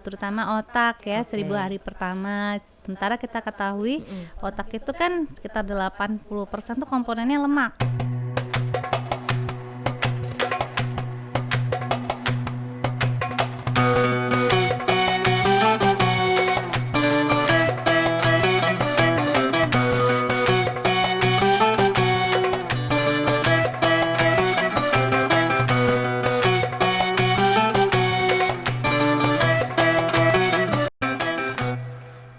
terutama otak ya, Oke. 1000 hari pertama. Sementara kita ketahui otak itu kan sekitar 80% tuh komponennya lemak.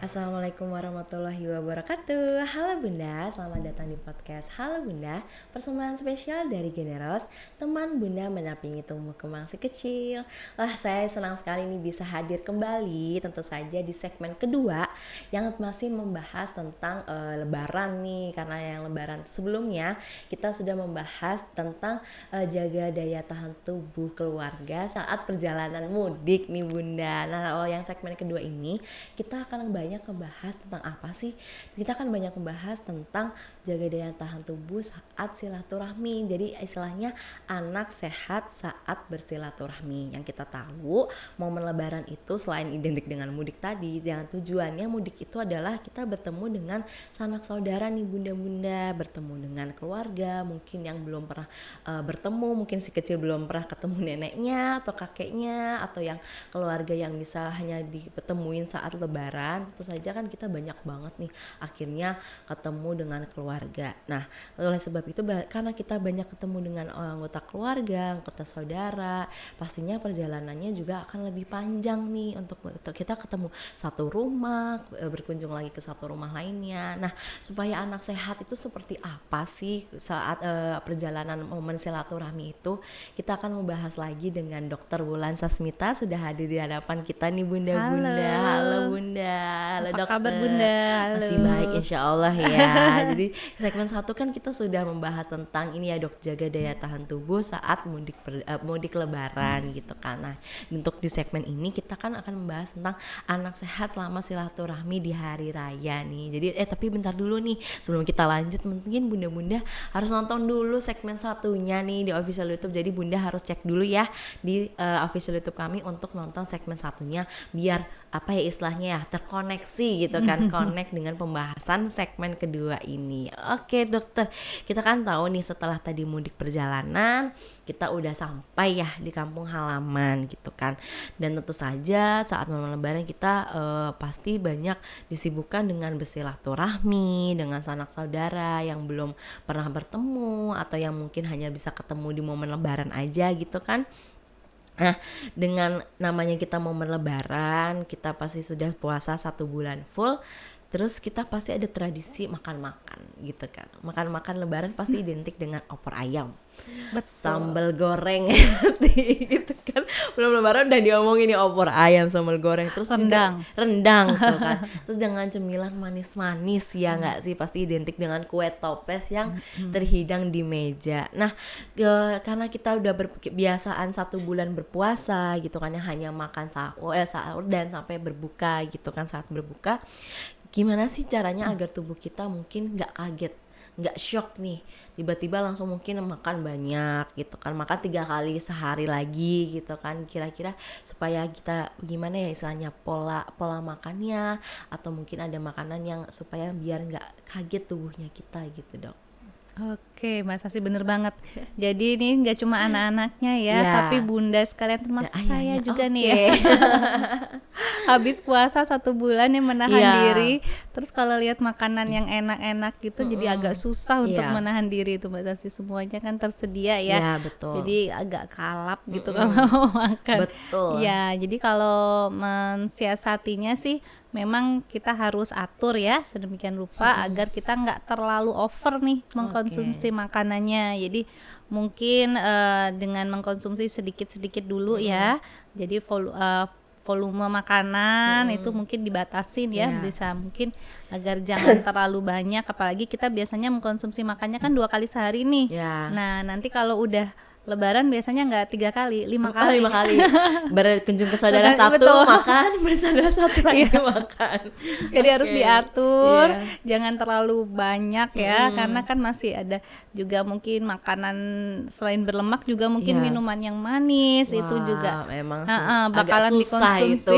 Assalamualaikum warahmatullahi wabarakatuh. Halo Bunda, selamat datang di podcast Halo Bunda, persembahan spesial dari Generos, teman Bunda mendampingi tumbuh kembang si kecil. Wah, saya senang sekali nih bisa hadir kembali, tentu saja di segmen kedua yang masih membahas tentang Lebaran nih. Karena yang Lebaran sebelumnya kita sudah membahas tentang jaga daya tahan tubuh keluarga saat perjalanan mudik nih Bunda. Nah, yang segmen kedua ini kita akan banyak membahas tentang apa sih? Kita akan banyak membahas tentang jaga daya tahan tubuh saat silaturahmi. Jadi istilahnya anak sehat saat bersilaturahmi. Yang kita tahu momen Lebaran itu selain identik dengan mudik tadi, yang tujuannya mudik itu adalah kita bertemu dengan sanak saudara nih bunda-bunda, bertemu dengan keluarga mungkin yang belum pernah bertemu, mungkin si kecil belum pernah ketemu neneknya atau kakeknya, atau yang keluarga yang bisa hanya diketemuin saat Lebaran. Tentu saja kan kita banyak banget nih akhirnya ketemu dengan keluarga. Nah, oleh sebab itu karena kita banyak ketemu dengan anggota keluarga, anggota saudara, pastinya perjalanannya juga akan lebih panjang nih untuk kita ketemu satu rumah, berkunjung lagi ke satu rumah lainnya. Nah, supaya anak sehat itu seperti apa sih saat perjalanan momen silaturahmi itu? Kita akan membahas lagi dengan Dr. Wulan Sasmita, sudah hadir di hadapan kita nih Bunda-bunda. Halo Bunda. Halo Apa dokter. kabar Bunda? Halo. Masih baik insya Allah ya. Jadi segmen 1 kan kita sudah membahas tentang ini ya dok, jaga daya tahan tubuh saat mudik Lebaran gitu kan. Nah, untuk di segmen ini kita kan akan membahas tentang anak sehat selama silaturahmi di hari raya nih. Jadi tapi bentar dulu nih, sebelum kita lanjut mungkin Bunda-bunda harus nonton dulu segmen satunya nih di official YouTube. Jadi Bunda harus cek dulu ya di official YouTube kami untuk nonton segmen satunya biar apa ya istilahnya ya terkoneksi gitu kan, connect dengan pembahasan segmen kedua ini. Oke dokter, kita kan tahu nih setelah tadi mudik perjalanan kita udah sampai ya di kampung halaman gitu kan, dan tentu saja saat momen Lebaran kita pasti banyak disibukkan dengan bersilaturahmi dengan sanak saudara yang belum pernah bertemu atau yang mungkin hanya bisa ketemu di momen Lebaran aja gitu kan. Nah, dengan namanya kita momen Lebaran, kita pasti sudah puasa 1 bulan full. Terus kita pasti ada tradisi makan-makan gitu kan. Makan-makan Lebaran pasti identik dengan opor ayam, sambal goreng gitu kan. Belum Lebaran udah diomongin nih opor ayam, sambal goreng, terus rendang tuh kan. Terus dengan cemilan manis-manis ya nggak sih, pasti identik dengan kue toples yang terhidang di meja. Nah, karena kita udah berkebiasaan 1 bulan berpuasa gitu kan, hanya makan sahur dan sampai berbuka gitu kan. Saat berbuka, gimana sih caranya agar tubuh kita mungkin nggak kaget, nggak shock nih tiba-tiba langsung mungkin makan banyak gitu kan, makan 3 kali sehari lagi gitu kan. Kira-kira supaya kita gimana ya istilahnya pola makannya, atau mungkin ada makanan yang supaya biar nggak kaget tubuhnya kita gitu dok. Oke, Mbak Sasi bener banget. Jadi ini nggak cuma anak-anaknya ya, tapi Bunda sekalian termasuk saya juga nih ya. Habis puasa 1 bulan nih menahan diri, terus kalau lihat makanan yang enak-enak gitu jadi agak susah untuk menahan diri itu Mbak Sasi. Semuanya kan tersedia ya. Betul. Jadi agak kalap gitu kalau mau makan. Betul. Ya, jadi kalau mensiasatinya sih memang kita harus atur ya sedemikian rupa agar kita nggak terlalu over nih mengkonsumsi makanannya. Jadi mungkin dengan mengkonsumsi sedikit-sedikit dulu ya. Jadi volume makanan itu mungkin dibatasin ya, bisa mungkin agar jangan terlalu banyak, apalagi kita biasanya mengkonsumsi makannya kan 2 kali sehari nih. Nah, nanti kalau udah Lebaran biasanya nggak 3 kali, 5 Oh, kali. 5 kali berkunjung ke saudara satu Betul. makan, bersaudara satu lagi Iya. makan. Jadi harus Oke. diatur, Iya. jangan terlalu banyak ya, karena kan masih ada juga mungkin makanan selain berlemak juga mungkin Iya. minuman yang manis itu Wah, juga memang agak agak susah dikonsumsi itu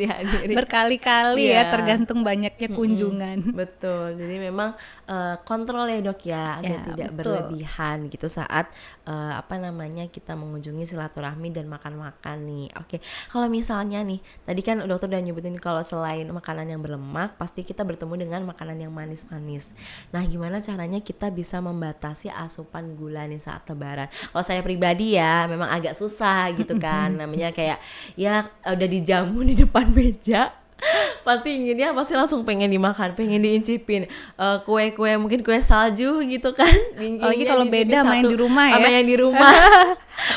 dihadiri. berkali-kali ya, Iya. tergantung banyaknya kunjungan. Betul, jadi memang kontrol ya dok ya, agar Ya, tidak betul. berlebihan gitu saat kita mengunjungi silaturahmi dan makan-makan nih. Oke, kalau misalnya nih, tadi kan dokter udah nyebutin kalau selain makanan yang berlemak, pasti kita bertemu dengan makanan yang manis-manis. Nah, gimana caranya kita bisa membatasi asupan gula nih saat lebaran? Kalau saya pribadi ya, memang agak susah gitu kan, namanya kayak ya udah dijamu di depan meja. Pasti inginnya pasti langsung pengen dimakan, pengen diincipin kue-kue, mungkin kue salju gitu kan. Apalagi kalau beda sama yang di rumah ya. Sama yang di rumah.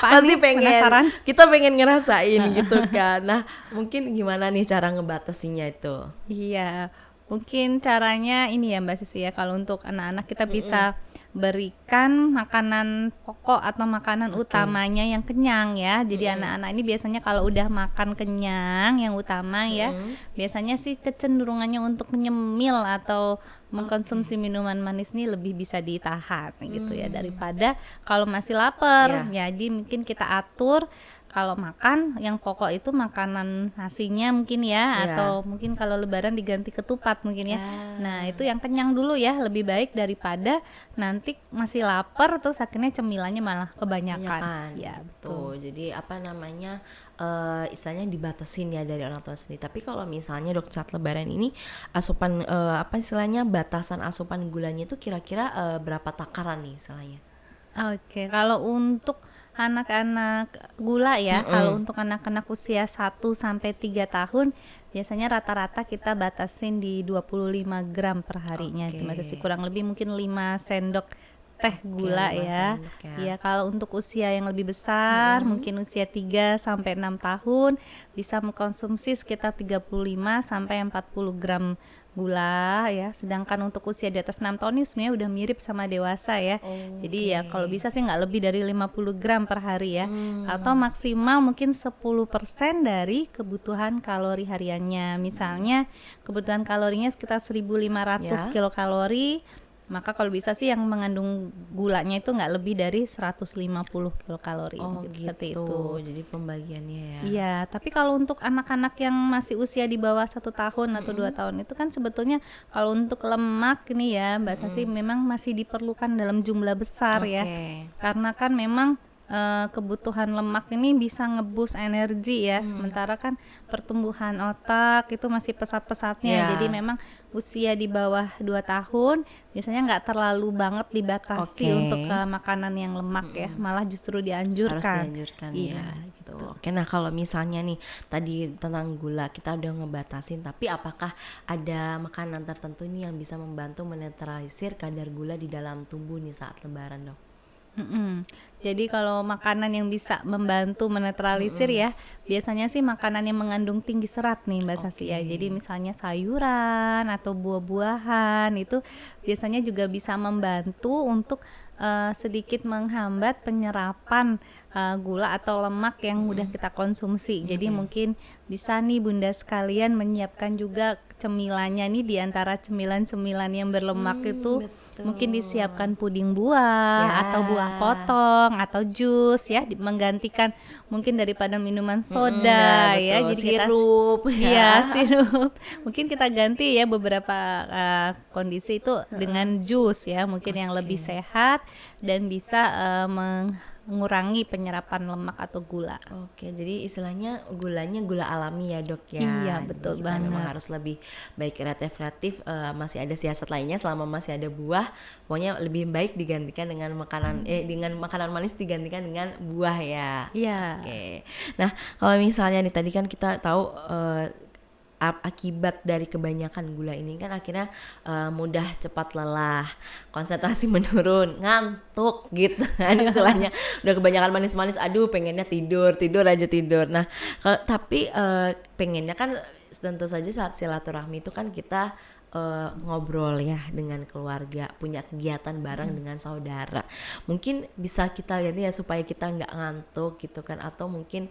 Apaan Pasti nih? pengen, Penasaran? kita pengen ngerasain gitu kan. Nah, mungkin gimana nih cara ngebatasinya itu? Iya, mungkin caranya ini ya Mbak Sisi ya, kalau untuk anak-anak kita bisa berikan makanan pokok atau makanan utamanya yang kenyang ya. Jadi anak-anak ini biasanya kalau udah makan kenyang yang utama ya, biasanya sih kecenderungannya untuk nyemil atau mengkonsumsi minuman manis ini lebih bisa ditahan gitu ya, daripada kalau masih lapar. Jadi mungkin kita atur kalau makan yang pokok itu makanan nasinya mungkin ya, atau mungkin kalau lebaran diganti ketupat mungkin ya. Nah, itu yang kenyang dulu ya, lebih baik daripada nanti masih lapar terus akhirnya cemilannya malah kebanyakan. Ya, betul. Jadi istilahnya dibatasin ya dari orang tua sendiri. Tapi kalau misalnya dok saat lebaran ini asupan batasan asupan gulanya itu kira-kira berapa takaran nih istilahnya? Oke, kalau untuk anak-anak gula ya, kalau untuk anak-anak usia 1 sampai 3 tahun biasanya rata-rata kita batasin di 25 gram per harinya. Masih kurang lebih mungkin 5 sendok teh gula 5 ya. sendok ya. Ya, kalau untuk usia yang lebih besar, mungkin usia 3 sampai 6 tahun bisa mengkonsumsi sekitar 35 sampai 40 gram gula ya. Sedangkan untuk usia di atas 6 tahun ini sebenarnya udah mirip sama dewasa ya. Jadi ya kalau bisa sih nggak lebih dari 50 gram per hari ya. Atau maksimal mungkin 10% dari kebutuhan kalori hariannya. Misalnya kebutuhan kalorinya sekitar 1.500 kilokalori. Maka kalau bisa sih yang mengandung gulanya itu nggak lebih dari 150 kilokalori seperti itu. Jadi pembagiannya ya. Iya, tapi kalau untuk anak-anak yang masih usia di bawah 1 tahun atau 2 tahun itu kan sebetulnya kalau untuk lemak ini ya Mbak Sasi memang masih diperlukan dalam jumlah besar ya. Karena kan memang kebutuhan lemak ini bisa nge-boost energi ya, sementara kan pertumbuhan otak itu masih pesat-pesatnya. Jadi memang usia di bawah 2 tahun biasanya nggak terlalu banget dibatasi untuk makanan yang lemak ya, malah justru dianjurkan. Harus dianjurkan ya gitu. Oke, nah kalau misalnya nih tadi tentang gula kita udah ngebatasin, tapi apakah ada makanan tertentu nih yang bisa membantu menetralisir kadar gula di dalam tubuh nih saat lebaran dok? Jadi kalau makanan yang bisa membantu menetralisir ya, biasanya sih makanan yang mengandung tinggi serat nih Mbak Sasi ya. Jadi misalnya sayuran atau buah-buahan itu biasanya juga bisa membantu untuk sedikit menghambat penyerapan gula atau lemak yang mudah kita konsumsi. Jadi mungkin bisa nih Bunda sekalian menyiapkan juga cemilannya nih, di antara cemilan-cemilan yang berlemak itu mungkin disiapkan puding buah atau buah potong atau jus ya, menggantikan mungkin daripada minuman soda ya. Jadi sirup sirup. Mungkin kita ganti ya beberapa kondisi itu dengan jus ya, mungkin yang lebih sehat dan bisa mengurangi penyerapan lemak atau gula. Jadi istilahnya gulanya gula alami ya dok ya. Iya, betul banget. Memang harus lebih baik kreatif, masih ada siasat lainnya selama masih ada buah. Pokoknya lebih baik digantikan dengan makanan manis digantikan dengan buah ya. Iya. Nah kalau misalnya nih tadi kan kita tahu akibat dari kebanyakan gula ini kan akhirnya mudah cepat lelah, konsentrasi menurun, ngantuk gitu kan istilahnya. Udah kebanyakan manis-manis, aduh pengennya tidur aja. Nah tapi pengennya kan tentu saja saat silaturahmi itu kan kita ngobrol ya dengan keluarga, punya kegiatan bareng dengan saudara. Mungkin bisa kita ganti ya supaya kita nggak ngantuk gitu kan, atau mungkin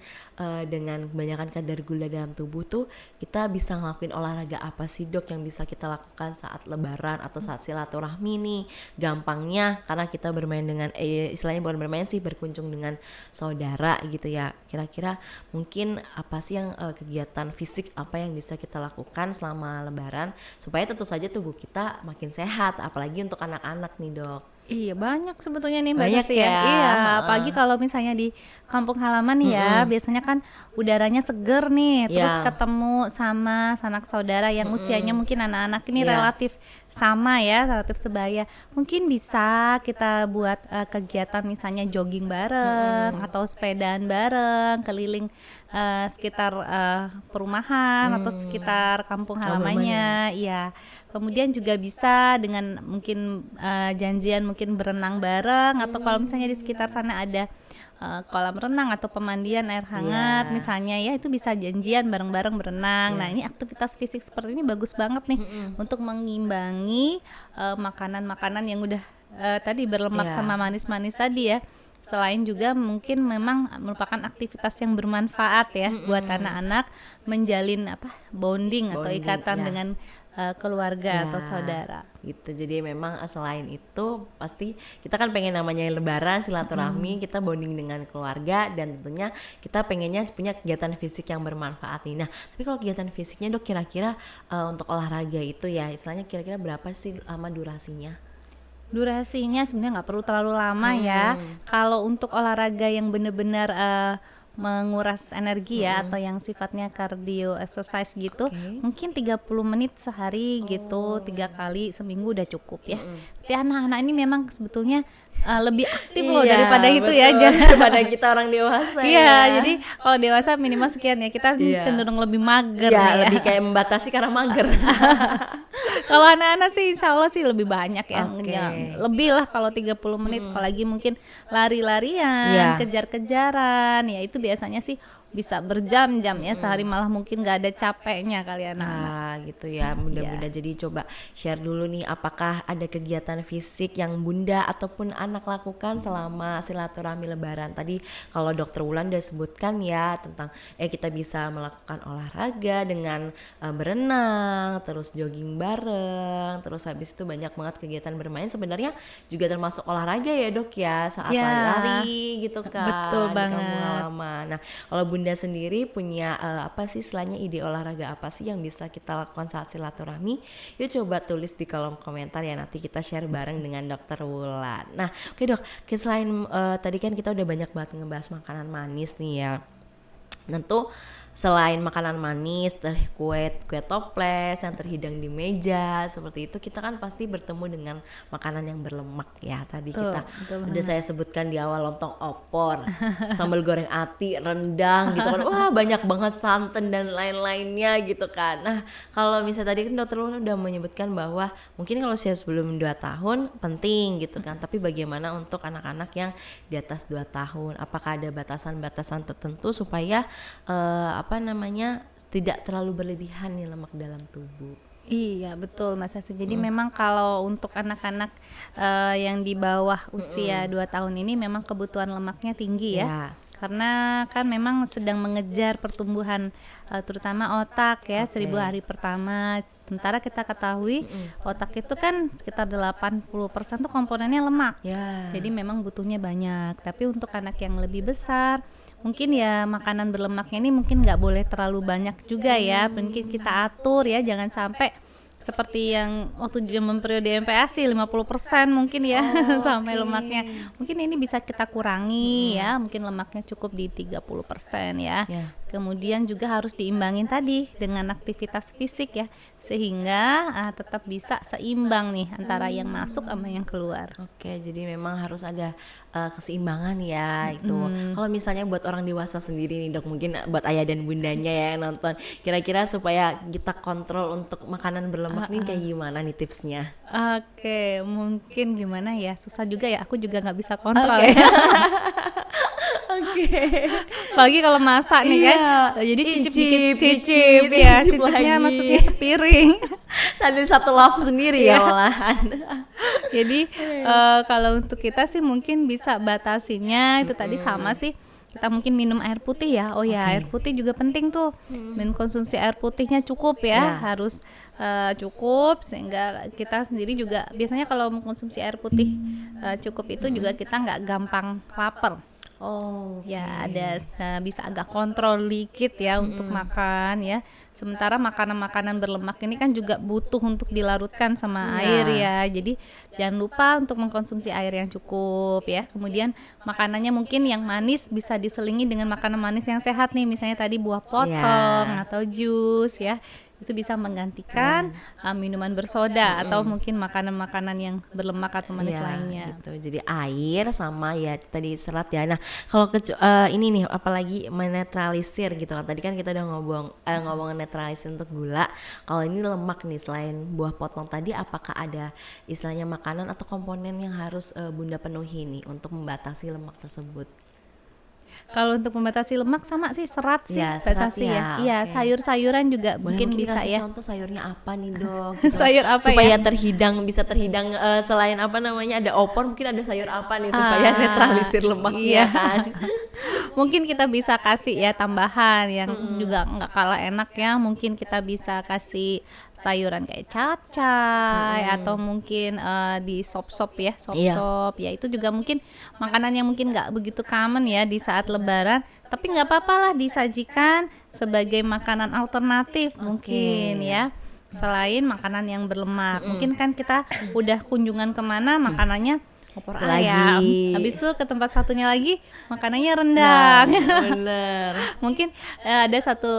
dengan kebanyakan kadar gula dalam tubuh tuh kita bisa ngelakuin olahraga apa sih dok yang bisa kita lakukan saat lebaran atau saat silaturahmi nih. Gampangnya karena kita bermain dengan istilahnya bukan bermain sih, berkunjung dengan saudara gitu ya. Kira-kira mungkin apa sih yang kegiatan fisik apa yang bisa kita lakukan selama lebaran supaya tentu saja tubuh kita makin sehat, apalagi untuk anak-anak nih dok. Iya banyak sebetulnya nih Mbak Banyak Desi ya. ya. Iya, apalagi kalau misalnya di kampung halaman nih ya, biasanya kan udaranya seger nih, terus Ya. ketemu sama sanak saudara yang usianya mungkin anak-anak ini Iya. relatif sama ya, relatif sebaya. Mungkin bisa kita buat kegiatan misalnya jogging bareng atau sepedaan bareng keliling sekitar perumahan atau sekitar kampung halamannya. Iya. Kemudian juga bisa dengan mungkin janjian mungkin berenang bareng, atau kalau misalnya di sekitar sana ada kolam renang atau pemandian air hangat Iya. misalnya ya, itu bisa janjian bareng-bareng berenang. Nah, ini aktivitas fisik seperti ini bagus banget nih untuk mengimbangi makanan-makanan yang udah tadi berlemak Iya. sama manis-manis tadi ya. Selain juga mungkin memang merupakan aktivitas yang bermanfaat ya buat anak-anak, menjalin bonding atau Bonding, ikatan ya. dengan keluarga atau Ya, saudara. gitu. Jadi memang selain itu pasti kita kan pengen namanya lebaran silaturahmi, kita bonding dengan keluarga, dan tentunya kita pengennya punya kegiatan fisik yang bermanfaat nih. Nah, tapi kalau kegiatan fisiknya dok kira-kira untuk olahraga itu ya istilahnya kira-kira berapa sih lama durasinya? Durasinya sebenarnya nggak perlu terlalu lama ya. Kalau untuk olahraga yang benar-benar menguras energi ya, atau yang sifatnya cardio exercise gitu, mungkin 30 menit sehari gitu, 3 kali seminggu udah cukup ya. Tapi anak-anak ini memang sebetulnya lebih aktif loh Iya, daripada itu betul. ya. Daripada kita orang dewasa Iya, ya. jadi kalau dewasa minimal sekian ya, kita Iya. cenderung lebih mager Ya, nih ya. lebih kayak membatasi karena mager. Kalau anak-anak sih insya Allah sih lebih banyak ya. Oke. Ya, lebih lah kalau 30 menit, apalagi mungkin lari-larian, Iya. kejar-kejaran, ya itu biasanya sih bisa berjam-jam ya, sehari malah mungkin nggak ada capeknya kali anak-anak. Nah gitu ya, mudah-mudahan jadi coba share dulu nih apakah ada kegiatan fisik yang bunda ataupun anak lakukan selama silaturahmi lebaran. Tadi kalau dokter Wulan udah sebutkan ya tentang kita bisa melakukan olahraga dengan berenang, terus jogging bareng, terus habis itu banyak banget kegiatan bermain, sebenarnya juga termasuk olahraga ya dok ya, saat Ya, lari-lari gitu kan. betul di kampung banget. halaman. Nah kalau bunda sendiri punya apa sih istilahnya ide olahraga apa sih yang bisa kita lakukan saat silaturahmi? Yuk coba tulis di kolom komentar ya, nanti kita share bareng dengan dokter Wulan. Nah oke dok, selain tadi kan kita udah banyak banget ngebahas makanan manis nih ya. Tentu selain makanan manis, kue toples yang terhidang di meja seperti itu, kita kan pasti bertemu dengan makanan yang berlemak ya. Tadi Betul, kita betul udah banget. saya sebutkan di awal, lontong opor, sambal goreng ati, rendang gitu kan. Wah, banyak banget santan dan lain-lainnya gitu kan. Nah, kalau misalnya tadi kan dokter Luna udah menyebutkan bahwa mungkin kalau usia sebelum 2 tahun penting gitu kan. Tapi bagaimana untuk anak-anak yang di atas 2 tahun? Apakah ada batasan-batasan tertentu supaya tidak terlalu berlebihan nih lemak dalam tubuh? Iya betul Mas Asa. Jadi memang kalau untuk anak-anak yang di bawah usia 2 tahun ini memang kebutuhan lemaknya tinggi ya. Ya. Karena kan memang sedang mengejar pertumbuhan terutama otak ya, 1000 hari pertama. Sementara kita ketahui otak itu kan sekitar 80% tuh komponennya lemak. Ya. Jadi memang butuhnya banyak. Tapi untuk anak yang lebih besar, mungkin ya makanan berlemaknya ini mungkin nggak boleh terlalu banyak juga ya. Mungkin kita atur ya, jangan sampai seperti yang waktu zaman periode MPASI 50% mungkin ya sampai lemaknya. Mungkin ini bisa kita kurangi ya, mungkin lemaknya cukup di 30% ya. Ya. Kemudian juga harus diimbangin tadi dengan aktivitas fisik ya, sehingga tetap bisa seimbang nih antara yang masuk sama yang keluar. Oke, jadi memang harus ada keseimbangan ya itu. Kalau misalnya buat orang dewasa sendiri nih dok, mungkin buat ayah dan bundanya ya yang nonton, kira-kira supaya kita kontrol untuk makanan berlemak nih kayak gimana nih tipsnya? Oke, mungkin gimana ya, susah juga ya, aku juga nggak bisa kontrol Oke. ya. Oke. Apalagi kalau masak nih kan, Iya. jadi cicip Icip, dikit, cicip ya, icip cicipnya lagi. maksudnya sepiring. Ada satu love sendiri ya Iya. malahan. Jadi kalau untuk kita sih mungkin bisa batasinya itu tadi sama sih, kita mungkin minum air putih ya. Oh ya, Oke. air putih juga penting tuh. Konsumsi air putihnya cukup Ya. ya, harus cukup sehingga kita sendiri juga biasanya kalau mengkonsumsi air putih cukup itu juga kita nggak gampang lapar. Oh, Ya ada bisa agak kontrol dikit ya untuk makan ya. Sementara makanan-makanan berlemak ini kan juga butuh untuk dilarutkan sama Iya. air ya. Jadi jangan lupa untuk mengkonsumsi air yang cukup ya. Kemudian makanannya mungkin yang manis bisa diselingi dengan makanan manis yang sehat nih. Misalnya tadi buah potong atau jus ya. Itu bisa menggantikan minuman bersoda atau mungkin makanan-makanan yang berlemak atau manis Iya, lainnya. gitu. Jadi air sama ya tadi serat ya. Nah, kalau ini nih apalagi menetralisir gitu kan. Tadi kan kita udah ngomong netralisir untuk gula. Kalau ini lemak nih selain buah potong tadi apakah ada istilahnya makanan atau komponen yang harus Bunda penuhi nih untuk membatasi lemak tersebut? Kalau untuk membatasi lemak sama sih serat sih, Ya, serat batasi ya, ya. Iya, oke. sayur-sayuran juga Boleh mungkin bisa kasih ya. contoh sayurnya apa nih dok? Gitu. Sayur apa supaya ya? bisa terhidang selain apa namanya ada opor mungkin ada sayur apa nih supaya netralisir lemaknya iya. kan? Mungkin kita bisa kasih ya tambahan yang juga nggak kalah enak ya. Mungkin kita bisa kasih sayuran kayak capcay atau mungkin di sop-sop ya, sop-sop ya itu juga mungkin makanan yang mungkin nggak begitu common ya di saat Lebaran. Tapi nggak apa-apa lah disajikan sebagai makanan alternatif mungkin ya. Selain makanan yang berlemak, mungkin kan kita udah kunjungan kemana makanannya opor Itu ayam, lagi. habis itu ke tempat satunya lagi makanannya rendang. Bener. Mungkin ada satu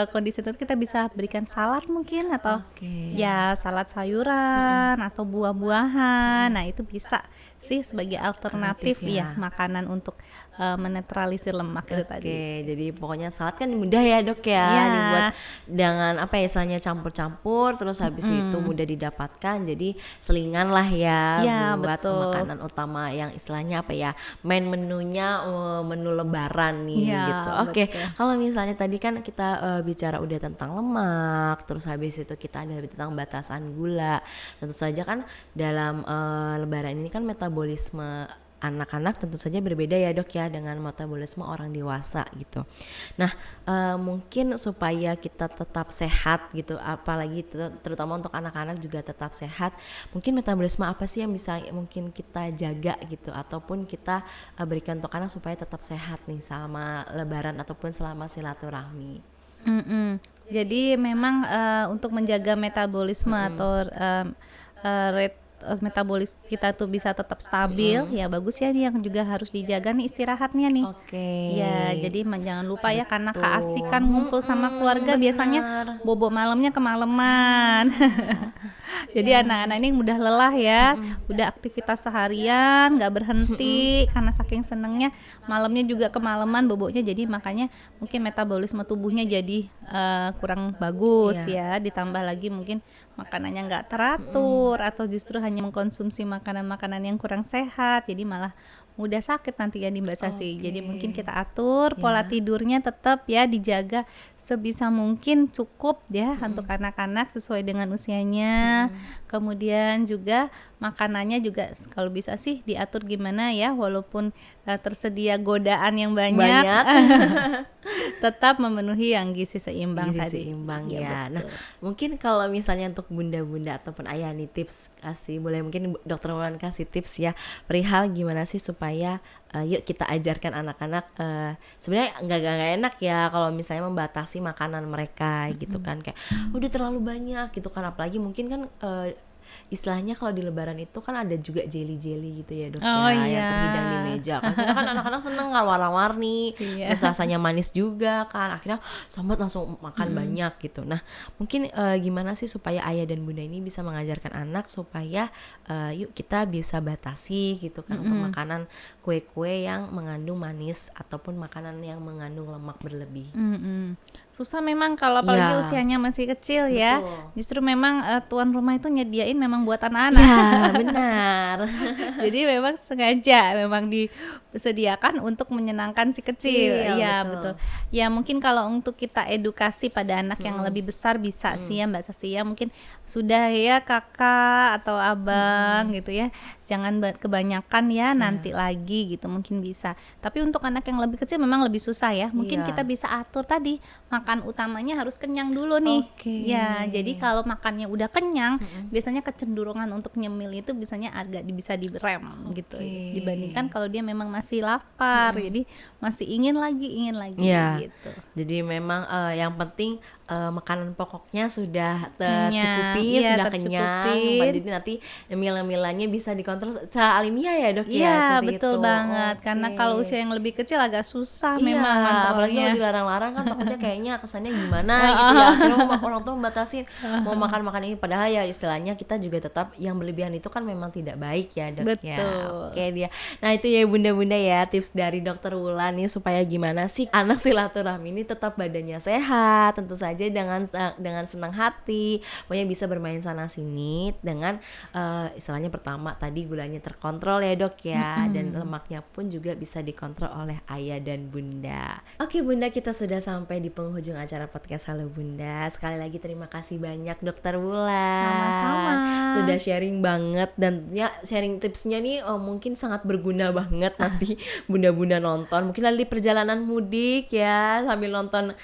kondisi itu kita bisa berikan salad mungkin atau Oke. ya salad sayuran atau buah-buahan. Nah itu bisa sih sebagai alternatif Alternatif ya. ya makanan untuk menetralisir lemak itu tadi. Oke, jadi pokoknya salad kan mudah ya dok ya, Iya. dibuat dengan apa ya istilahnya campur-campur, terus habis itu mudah didapatkan, jadi selingan lah ya Iya, buat betul. makanan utama yang istilahnya apa ya main menunya menu Lebaran nih Iya, gitu. Oke, betul. kalau misalnya tadi kan kita bicara udah tentang lemak, terus habis itu kita ada tentang batasan gula, tentu saja kan dalam Lebaran ini kan metabolisme anak-anak tentu saja berbeda ya dok ya dengan metabolisme orang dewasa gitu. Nah mungkin supaya kita tetap sehat gitu, apalagi terutama untuk anak-anak juga tetap sehat, mungkin metabolisme apa sih yang bisa mungkin kita jaga gitu ataupun kita berikan untuk anak supaya tetap sehat nih selama Lebaran ataupun selama silaturahmi. Jadi memang untuk menjaga metabolisme atau rate metabolis kita tuh bisa tetap stabil ya bagus ya nih yang juga harus dijaga nih istirahatnya nih. Oke. Ya, jadi jangan lupa ya karena Betul. keasikan ngumpul sama keluarga biasanya bobo malamnya kemalaman. Jadi anak-anak ini mudah lelah ya, udah aktivitas seharian nggak berhenti karena saking senengnya malamnya juga kemalaman bobonya, jadi makanya mungkin metabolisme tubuhnya jadi kurang bagus ya. Ditambah lagi mungkin makanannya nggak teratur atau justru hanya mengkonsumsi makanan-makanan yang kurang sehat, jadi malah mudah sakit nanti ya di Mbak Sasi. Jadi mungkin kita atur pola tidurnya tetap ya dijaga sebisa mungkin cukup ya untuk anak-anak sesuai dengan usianya. Kemudian juga makanannya juga kalau bisa sih diatur gimana ya walaupun tersedia godaan yang banyak. Tetap memenuhi yang gizi seimbang Gizi tadi. seimbang Iya, ya. Nah, betul. mungkin kalau misalnya untuk bunda-bunda ataupun ayah nih tips boleh mungkin dokter Wulan kasih tips ya perihal gimana sih supaya yuk kita ajarkan anak-anak sebenarnya nggak enak ya kalau misalnya membatasi makanan mereka gitu kan kayak udah terlalu banyak gitu kan apalagi mungkin kan istilahnya kalau di Lebaran itu kan ada juga jelly gitu ya dok yang terhidang di meja kan kita kan anak-anak seneng kan warna-warni terus rasanya manis juga kan akhirnya sambat langsung makan banyak gitu. Nah mungkin gimana sih supaya ayah dan bunda ini bisa mengajarkan anak supaya yuk kita bisa batasi gitu kan untuk makanan kue-kue yang mengandung manis ataupun makanan yang mengandung lemak berlebih. Susah memang kalau apalagi usianya masih kecil ya. Justru memang tuan rumah itu nyediain memang buat anak-anak. Ya benar. Jadi memang sengaja memang sediakan untuk menyenangkan si kecil. Iya, betul. Ya mungkin kalau untuk kita edukasi pada anak yang lebih besar bisa sih ya Mbak Sasi ya, mungkin sudah ya kakak atau abang gitu ya, jangan kebanyakan ya nanti lagi gitu, mungkin bisa. Tapi untuk anak yang lebih kecil memang lebih susah ya, mungkin kita bisa atur tadi makan utamanya harus kenyang dulu nih. Ya jadi kalau makannya udah kenyang, biasanya kecenderungan untuk nyemil itu biasanya agak bisa direm gitu, dibandingkan kalau dia memang masih lapar, jadi masih ingin lagi gitu. Jadi memang yang penting makanan pokoknya sudah tercukupi, sudah kenyang. Jadi nanti nyemil-nyemilannya bisa dikontrol secara alamiah ya dok ya. Iya betul banget, karena kalau usia yang lebih kecil agak susah memang kontrolnya. Apalagi kalau dilarang-larang kan takutnya kayaknya kesannya gimana gitu ya. Akhirnya orang tua membatasin mau makan ini, padahal ya istilahnya kita juga tetap yang berlebihan itu kan memang tidak baik ya dok ya. Oke dia. Nah itu ya bunda-bunda ya tips dari dokter Wulan nih supaya gimana sih anak silaturahmi ini tetap badannya sehat, tentu saja dengan senang hati, pokoknya bisa bermain sana sini dengan istilahnya pertama tadi gulanya terkontrol ya dok ya, dan lemaknya pun juga bisa dikontrol oleh ayah dan bunda. Oke bunda, kita sudah sampai di penghujung acara podcast Halo Bunda. Sekali lagi terima kasih banyak dokter Wulan. Sama-sama. Sudah sharing banget dan ya sharing tipsnya nih mungkin sangat berguna banget nanti bunda-bunda nonton. Mungkin lagi perjalanan mudik ya sambil nonton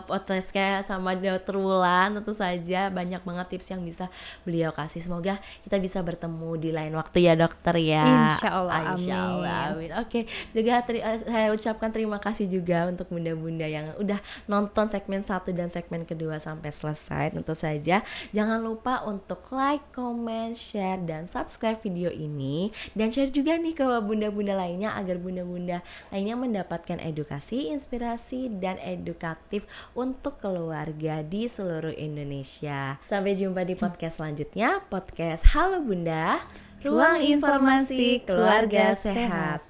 podcastnya sama dokter Wulan, tentu saja banyak banget tips yang bisa beliau kasih. Semoga kita bisa bertemu di lain waktu ya dokter ya. Insyaallah, amin. Oke, juga saya ucapkan terima kasih juga untuk bunda-bunda yang udah nonton segmen 1 dan segmen kedua sampai selesai. Tentu saja jangan lupa untuk like, comment, share, dan subscribe video ini, dan share juga nih ke bunda-bunda lainnya agar bunda-bunda lainnya mendapatkan edukasi, inspirasi, dan edukatif untuk keluarga di seluruh Indonesia. Sampai jumpa di podcast selanjutnya, podcast Halo Bunda, ruang informasi keluarga sehat.